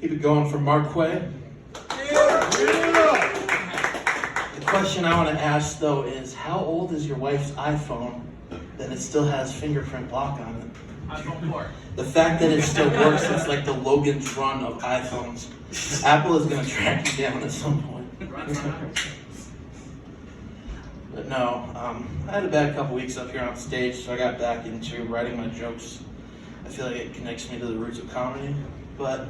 Keep it going for Marquay. The question I want to ask though is, how old is your wife's iPhone that it still has fingerprint lock on it? iPhone 4. The fact that it still works, it's like the Logan's Run of iPhones. Apple is going to track you down at some point. But no, I had a bad couple weeks up here on stage, so I got back into writing my jokes. I feel like it connects me to the roots of comedy. But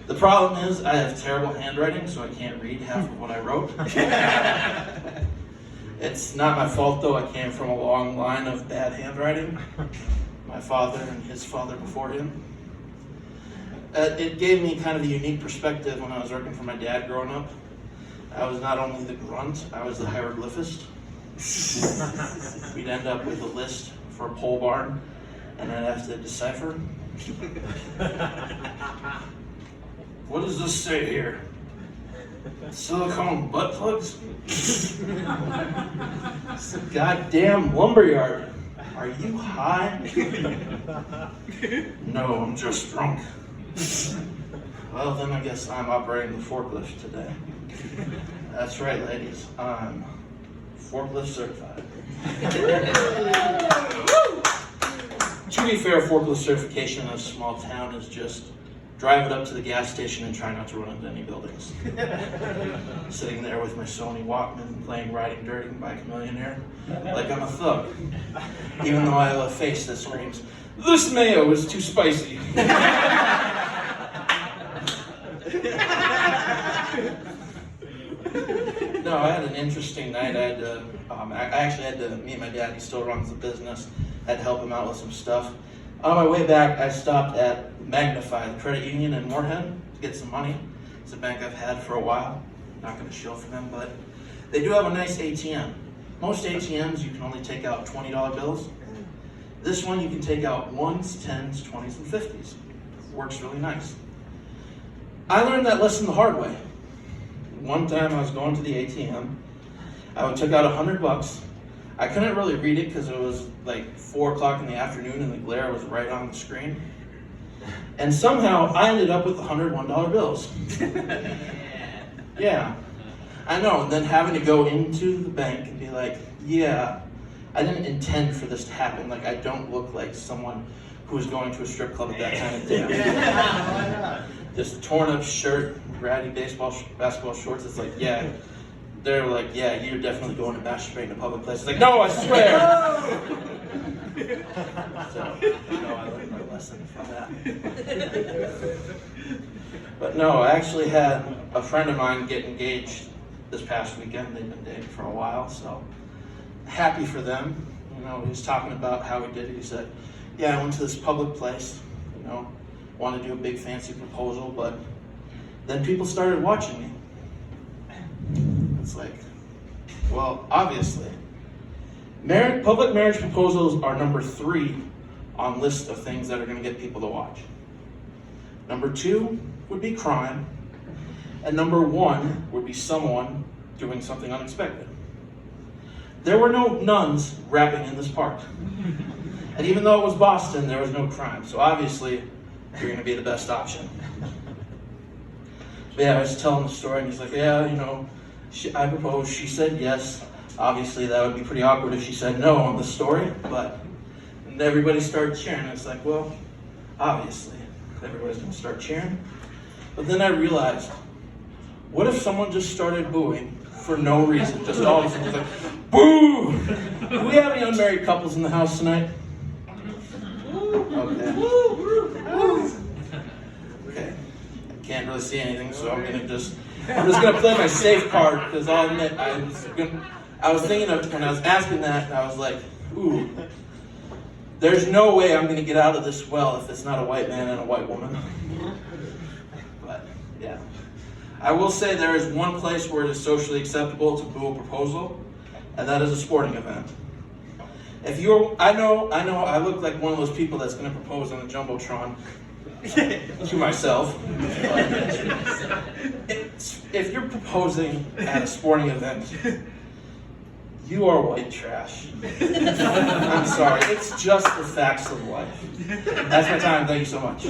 the problem is I have terrible handwriting, so I can't read half of what I wrote. It's not my fault though, I came from a long line of bad handwriting. My father and his father before him. It gave me kind of a unique perspective when I was working for my dad growing up. I was not only the grunt, I was the hieroglyphist. We'd end up with a list for a pole barn, and I'd have to decipher. What does this say here? Silicone butt plugs? It's a goddamn lumberyard. Are you high? No, I'm just drunk. Well, then I guess I'm operating the forklift today. That's right, ladies. I'm forklift certified. To be fair, forklift certification in a small town is just drive it up to the gas station and try not to run into any buildings. Sitting there with my Sony Walkman playing Riding Dirty by Chamillionaire like I'm a thug. Even though I have a face that screams, "This mayo is too spicy." No, I had an interesting night. I actually had to meet my dad. He still runs the business. I had to help him out with some stuff. On my way back, I stopped at Magnify, the credit union in Moorhead, to get some money. It's a bank I've had for a while. Not going to shill for them, but they do have a nice ATM. Most ATMs, you can only take out $20 bills. This one, you can take out 1s, 10s, 20s, and 50s. Works really nice. I learned that lesson the hard way. One time I was going to the ATM. I took out $100. I couldn't really read it because it was like 4 o'clock in the afternoon and the glare was right on the screen. And somehow I ended up with $101 bills. Yeah, I know. And then having to go into the bank and be like, yeah, I didn't intend for this to happen. Like, I don't look like someone who was going to a strip club at that time of day. Just a torn up shirt, ratty basketball shorts. It's like, yeah. They're like, yeah, you're definitely going to masturbate in a public place. It's like, no, I swear. So, no, I learned my lesson from that. But no, I actually had a friend of mine get engaged this past weekend. They've been dating for a while, so happy for them. You know, he was talking about how he did it. He said, yeah, I went to this public place, you know, wanted to do a big fancy proposal, but then people started watching me. It's like, well, obviously. Public marriage proposals are number 3 on list of things that are going to get people to watch. Number 2 would be crime. And number 1 would be someone doing something unexpected. There were no nuns rapping in this park. And even though it was Boston, there was no crime. So obviously, you're going to be the best option. But yeah, I was telling the story, and he's like, yeah, you know, I proposed, she said yes. Obviously, that would be pretty awkward if she said no on the story, but and everybody started cheering. It's like, well, obviously, everybody's going to start cheering. But then I realized, what if someone just started booing for no reason? Just all of a sudden, like, boo! Do we have any unmarried couples in the house tonight? Okay. Okay. I can't really see anything, so I'm just gonna play my safe card, because I'll admit I was thinking of when I was asking that, I was like, ooh, there's no way I'm gonna get out of this well if it's not a white man and a white woman. But yeah, I will say there is one place where it is socially acceptable to boo a proposal, and that is a sporting event. If you're, I know, I look like one of those people that's gonna propose on the Jumbotron to myself. If you're proposing at a sporting event, you are white trash. I'm sorry, it's just the facts of life. That's my time, thank you so much.